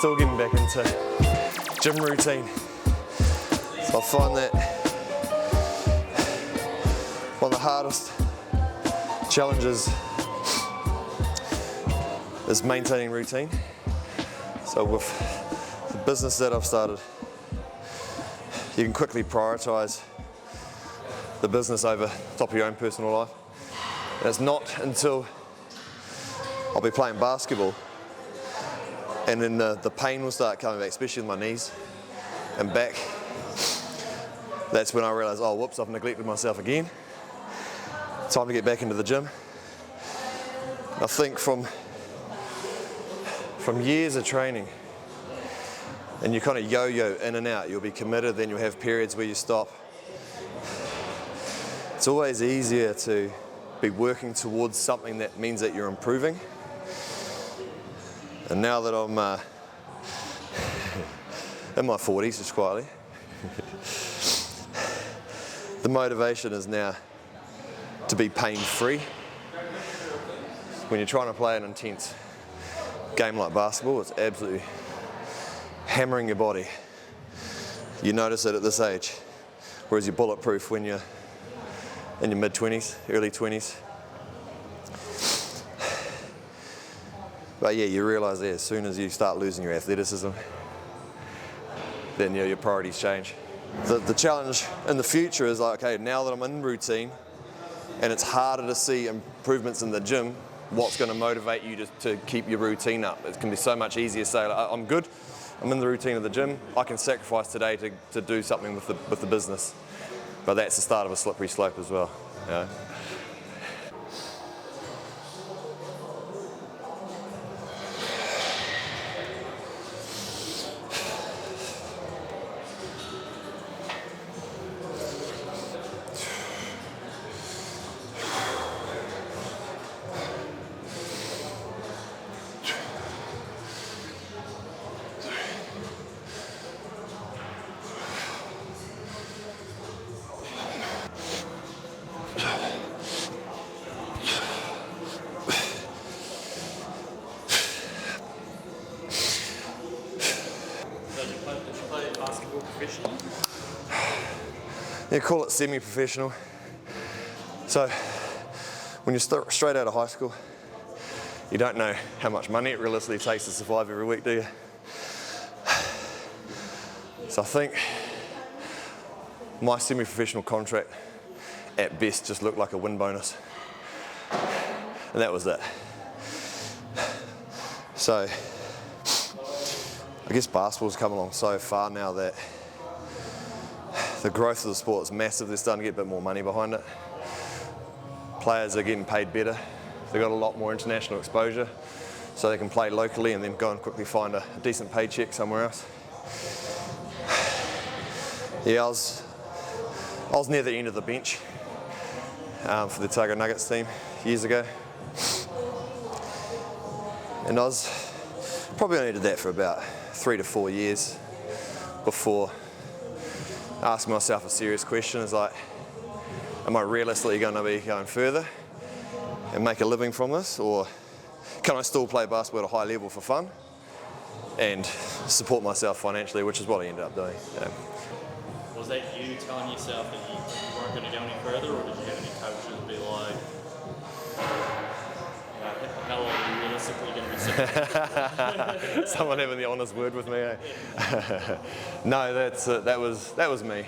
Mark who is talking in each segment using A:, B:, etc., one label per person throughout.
A: still getting back into gym routine. So I find that one of the hardest challenges is maintaining routine. So with the business that I've started, you can quickly prioritise the business over top of your own personal life. And it's not until I'll be playing basketball and then the pain will start coming back, especially with my knees and back. That's when I realise, oh whoops, I've neglected myself again. Time to get back into the gym. I think from years of training, and you kind of yo-yo in and out, you'll be committed, then you'll have periods where you stop. It's always easier to be working towards something that means that you're improving. And now that I'm in my 40s, just quietly, the motivation is now to be pain-free. When you're trying to play an intense game like basketball, it's absolutely hammering your body. You notice it at this age, whereas you're bulletproof when you're in your mid-20s, early 20s. But yeah, you realise that as soon as you start losing your athleticism, then your priorities change. The challenge in the future is like, okay, now that I'm in routine and it's harder to see improvements in the gym, what's going to motivate you to keep your routine up? It can be so much easier to say, like, I'm good, I'm in the routine of the gym, I can sacrifice today to do something with the business. But that's the start of a slippery slope as well. You know?
B: Professional?
A: Yeah, call it semi-professional. So when you're straight out of high school, you don't know how much money it realistically takes to survive every week, do you? So I think my semi-professional contract at best just looked like a win bonus. And that was it. So I guess basketball's come along so far now that the growth of the sport is massive. They're starting to get a bit more money behind it. Players are getting paid better. They've got a lot more international exposure, so they can play locally and then go and quickly find a decent paycheck somewhere else. Yeah, I was near the end of the bench for the Otago Nuggets team years ago. And I was probably only did that for about 3 to 4 years before asking myself a serious question, is like, am I realistically going to be going further and make a living from this, or can I still play basketball at a high level for fun and support myself financially, which is what I ended up doing. Yeah.
B: Was that you telling yourself that you weren't going to go any further, or did you have any coaches be like, how long are you realistically going to be sitting?
A: Someone having the honest word with me, eh? No, that was me.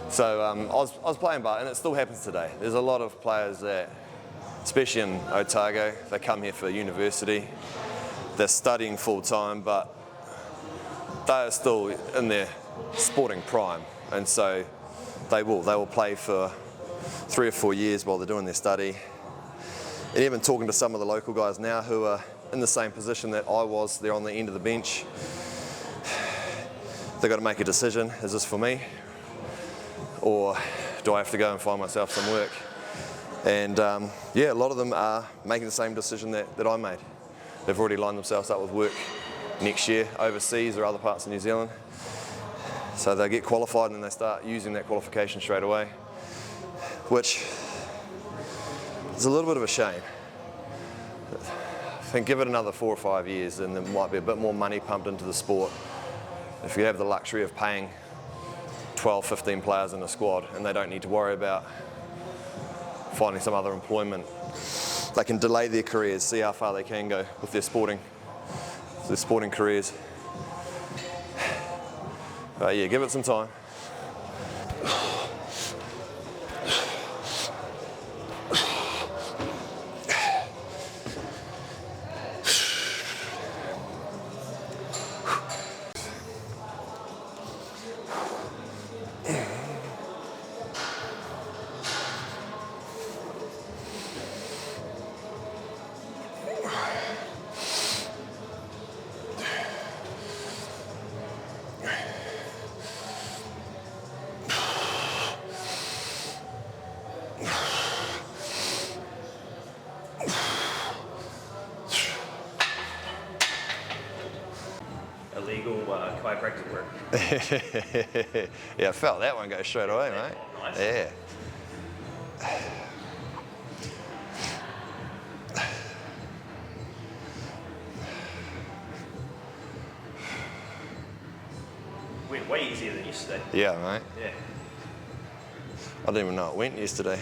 A: So I was playing bar, and it still happens today. There's a lot of players that, especially in Otago, they come here for university, they're studying full time, but they're still in their sporting prime, and so they will play for 3 or 4 years while they're doing their study. And even talking to some of the local guys now who are in the same position that I was, they're on the end of the bench. They've got to make a decision, is this for me? Or do I have to go and find myself some work? And yeah, a lot of them are making the same decision that I made. They've already lined themselves up with work next year overseas or other parts of New Zealand. So they get qualified and they start using that qualification straight away, which is a little bit of a shame. think give it another 4 or 5 years and there might be a bit more money pumped into the sport. If you have the luxury of paying 12, 15 players in a squad and they don't need to worry about finding some other employment, they can delay their careers, see how far they can go with their sporting careers. But yeah, give it some time.
B: Illegal chiropractic work.
A: Yeah, I felt that one go straight away, mate.
B: Nice.
A: Yeah.
B: Went way easier than yesterday.
A: Yeah, mate.
B: Yeah.
A: I didn't even know it went yesterday.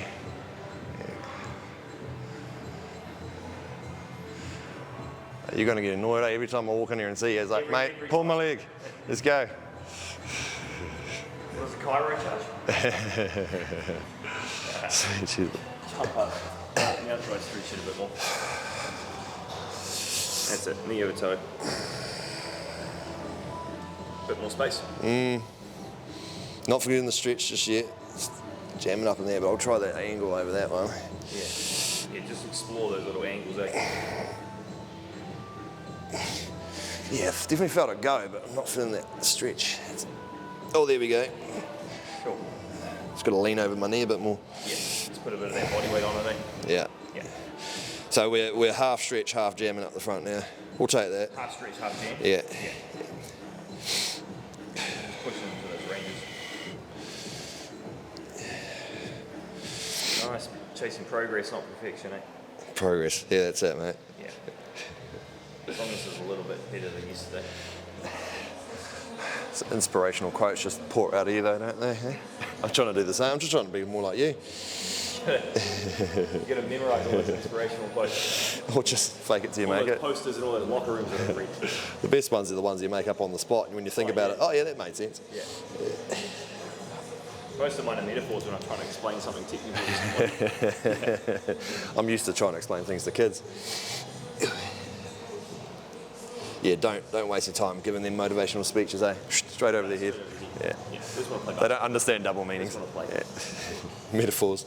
A: You're going to get annoyed every time I walk in here and see you. It's like, mate, pull my leg. Let's go.
B: What does the chiro charge? Jump up. Now try to stretch it a bit more. That's it. Knee over toe. Bit more space.
A: Not forgetting the stretch just yet. It's jamming up in there, but I'll try that angle over that one.
B: Yeah. Yeah, just explore those little angles, eh?
A: Yeah, I've definitely felt it go, but I'm not feeling that stretch. Oh, there we go.
B: Cool.
A: Just got to lean over my knee a bit more.
B: Yeah, just put a bit of that body weight on it, eh?
A: Yeah.
B: Yeah.
A: So we're half stretch, half jamming up the front now. We'll take that.
B: Half stretch, half jam.
A: Yeah.
B: Yeah. Just pushing into those ranges. Nice. Chasing progress, not perfection, eh?
A: Progress. Yeah, that's it, mate.
B: Yeah. As long as it's a little bit better than yesterday.
A: It's inspirational quotes just pour out of you though, don't they? I'm trying to do the same. I'm just trying to be more like you.
B: You gotta memorise all those inspirational quotes.
A: Or just fake it till you
B: All
A: make
B: those
A: it.
B: posters in all those locker rooms that are read.
A: The best ones are the ones you make up on the spot. And when you think about it, oh yeah, that made sense.
B: Yeah. Most of mine are metaphors when I'm trying to explain something technical to somebody.
A: I'm used to trying to explain things to kids. Yeah, don't waste your time giving them motivational speeches, eh? Straight over their head. Yeah.
B: Yeah. Just want to play
A: They don't understand double meanings.
B: Just want to play.
A: Yeah. Metaphors.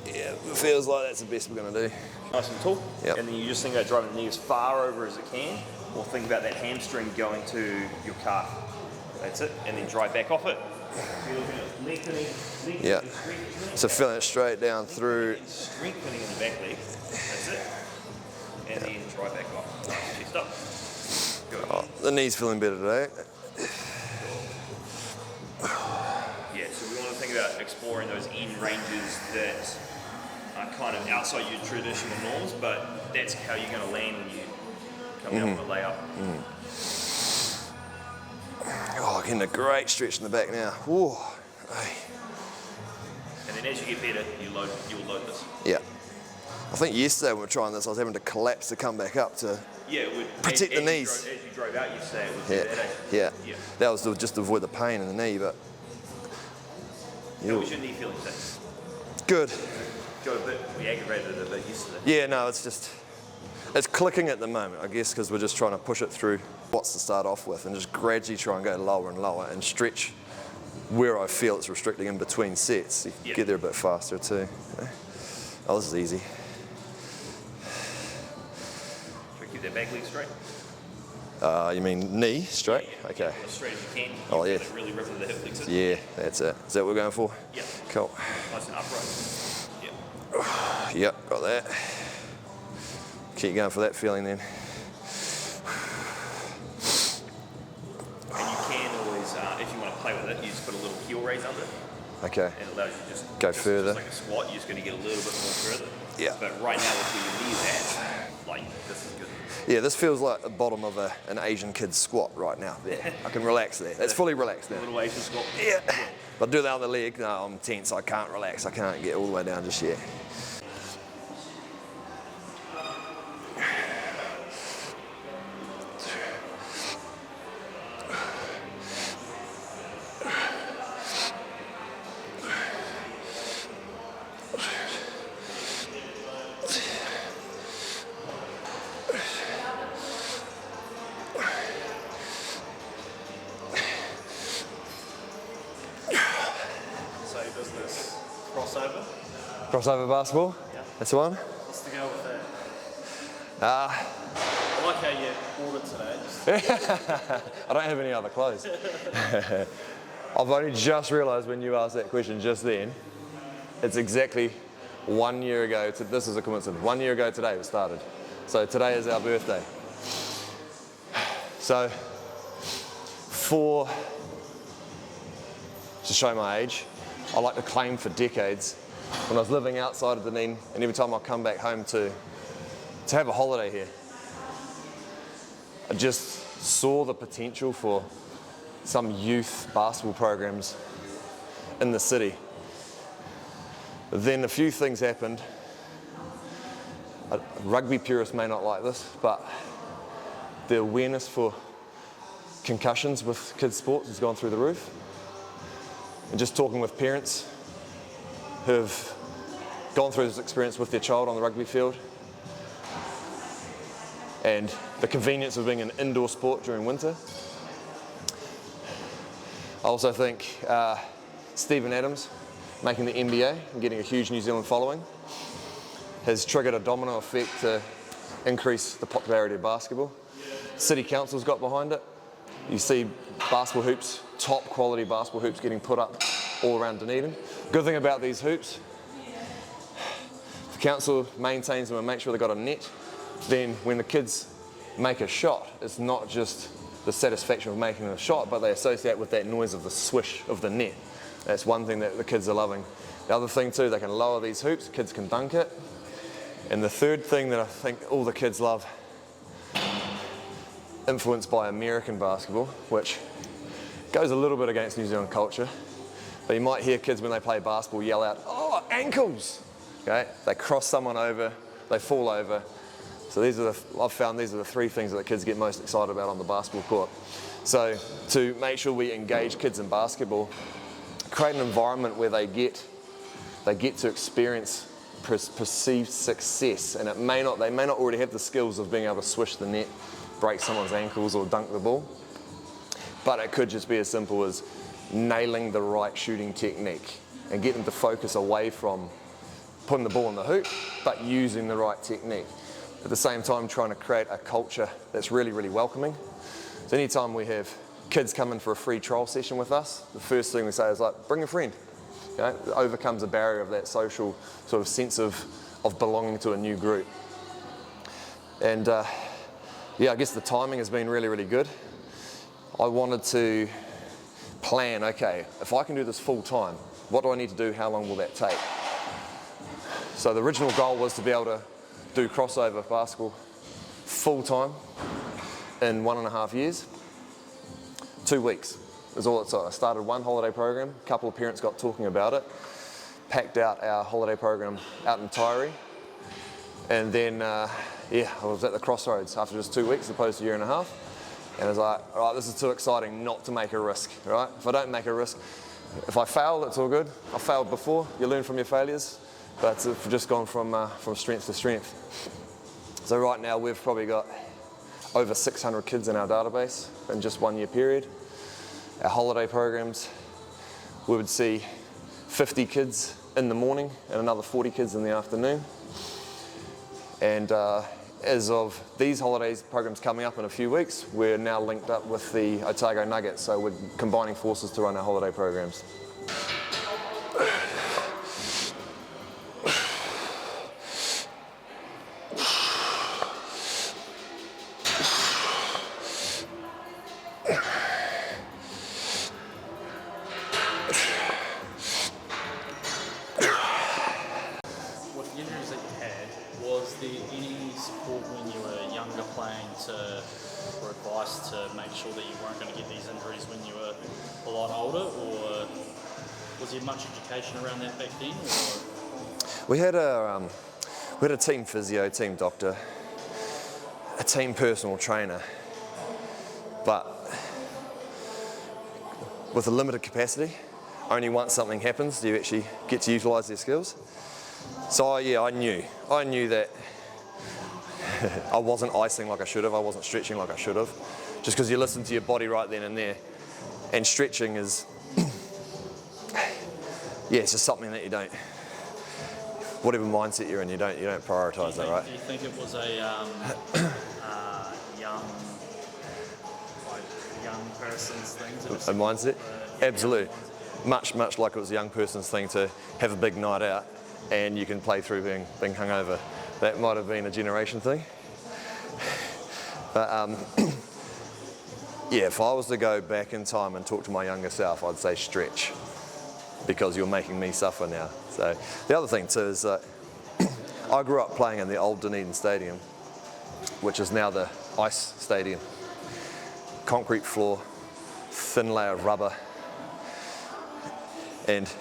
A: Yeah, it feels like that's the best we're going to do.
B: Nice and tall.
A: Yep.
B: And then you just think about driving the knee as far over as it can, or think about that hamstring going to your calf. That's it. And then drive back off it. You're looking at lengthening,
A: Yeah.
B: strengthening.
A: So feeling it straight down through.
B: Strengthening in the back leg. That's it. And then drive back off. Nice. Chest up. Good.
A: Oh, the knee's feeling better today.
B: Yeah, so we want to think about exploring those end ranges that are kind of outside your traditional norms, but that's how you're going to land when you come out on a layup.
A: Oh, getting a great stretch in the back now. Whoa. Hey.
B: And then as you get better, you'll load this.
A: Yeah. I think yesterday when we were trying this, I was having to collapse to come back up to.
B: Yeah, it would
A: Protect the knees.
B: As you drove out yesterday, it would
A: Yeah,
B: do that, eh?
A: yeah.
B: Yeah.
A: That was to just avoid the pain in the knee, but.
B: How was your knee feeling today?
A: Good.
B: We aggravated it a bit yesterday.
A: Yeah, no, it's clicking at the moment, I guess, because we're just trying to push it through what's to start off with and just gradually try and go lower and lower and stretch where I feel it's restricting in between sets. You can get there a bit faster too. Oh, this is easy.
B: Should we keep that back leg straight?
A: You mean knee straight?
B: Yeah,
A: Okay.
B: as straight as you can.
A: Oh, yeah.
B: Really ripping the hip flexors.
A: Yeah, that's it. Is that what we're going for?
B: Yeah.
A: Cool.
B: Nice and upright. Yeah.
A: Yep, got that. Keep going for that feeling then.
B: And you can always, if you want to play with it, you just put a little heel raise under it.
A: Okay.
B: And it allows you to just
A: Go further.
B: Just like a squat, you're just going to get a little bit more further.
A: Yeah.
B: But right now with where your knee's at, like, this is good.
A: Yeah, this feels like the bottom of an Asian kid's squat right now. There, I can relax there. It's fully relaxed now.
B: A little Asian squat.
A: Yeah. If I do that on the leg, no, I'm tense. I can't relax. I can't get all the way down just yet.
C: So he does this crossover.
A: Crossover basketball?
C: Yeah.
A: That's the one?
C: What's the go with that?
A: Ah.
C: I like how you ordered today.
A: I don't have any other clothes. I've only just realised when you asked that question just then, it's exactly 1 year ago, this is a coincidence, 1 year ago today it started. So today is our birthday. So, to show my age, I like to claim for decades, when I was living outside of Dunedin, and every time I come back home to have a holiday here, I just saw the potential for some youth basketball programs in the city. Then a few things happened. Rugby purists may not like this, but the awareness for concussions with kids' sports has gone through the roof. And just talking with parents who have gone through this experience with their child on the rugby field, and the convenience of being an indoor sport during winter. I also think Stephen Adams making the NBA and getting a huge New Zealand following has triggered a domino effect to increase the popularity of basketball. City Council's got behind it. You see basketball hoops, top quality basketball hoops getting put up all around Dunedin. Good thing about these hoops, the council maintains them and makes sure they've got a net. Then when the kids make a shot, it's not just the satisfaction of making a shot, but they associate with that noise of the swish of the net. That's one thing that the kids are loving. The other thing too, they can lower these hoops, kids can dunk it. And the third thing that I think all the kids love, influenced by American basketball, which goes a little bit against New Zealand culture, but you might hear kids when they play basketball yell out, "Oh, ankles!" Okay? They cross someone over, they fall over. So I've found these are the three things that the kids get most excited about on the basketball court. So to make sure we engage kids in basketball, create an environment where they get to experience perceived success, and they may not already have the skills of being able to swish the net, break someone's ankles or dunk the ball, but it could just be as simple as nailing the right shooting technique and getting the focus away from putting the ball in the hoop, but using the right technique. At the same time, trying to create a culture that's really, really welcoming. So anytime we have kids come in for a free trial session with us, the first thing we say is like, bring a friend. Okay? It overcomes a barrier of that social sort of sense of belonging to a new group. And yeah, I guess the timing has been really, really good. I wanted to plan, okay, if I can do this full time, what do I need to do? How long will that take? So the original goal was to be able to do crossover basketball full time in 1.5 years. 2 weeks is all it took. I started one holiday program, a couple of parents got talking about it, packed out our holiday program out in Tyree, and then yeah, I was at the crossroads after just 2 weeks as opposed to a 1.5 years, and I was like, all right, this is too exciting not to make a risk, right? If I don't make a risk, if I fail, it's all good. I failed before, you learn from your failures, but it's just gone from strength to strength. So right now we've probably got over 600 kids in our database in just 1 year period. Our holiday programs, we would see 50 kids in the morning and another 40 kids in the afternoon. And as of these holidays programs coming up in a few weeks, we're now linked up with the Otago Nuggets, so we're combining forces to run our holiday programs.
C: With the injuries that you had, playing for advice to make sure that you weren't going to get these injuries when you were a lot older, or was there much education around that back then? Or?
A: We had a team physio, team doctor, a team personal trainer, but with a limited capacity, only once something happens do you actually get to utilise their skills. So yeah, I knew that I wasn't icing like I should have, I wasn't stretching like I should have, just because you listen to your body right then and there. And stretching is, yeah, it's just something that you don't, whatever mindset you're in, you don't prioritise that, right?
C: Do you think it was a young person's thing?
A: A mindset? Absolutely. Much like it was a young person's thing to have a big night out and you can play through being hungover. That might have been a generation thing. But yeah, if I was to go back in time and talk to my younger self, I'd say stretch, because you're making me suffer now. So the other thing too is that I grew up playing in the old Dunedin stadium, which is now the ice stadium. Concrete floor, thin layer of rubber. And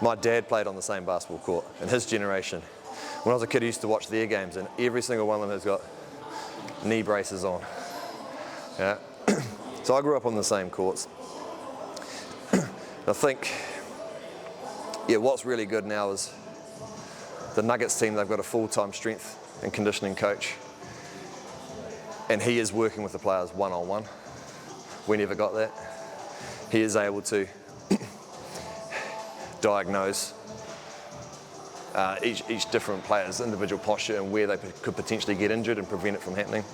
A: my dad played on the same basketball court in his generation. When I was a kid, I used to watch their games, and every single one of them has got knee braces on. Yeah. So I grew up on the same courts. I think, yeah, what's really good now is the Nuggets team, they've got a full-time strength and conditioning coach, and he is working with the players one-on-one. We never got that. He is able to diagnose each different player's individual posture and where they could potentially get injured and prevent it from happening.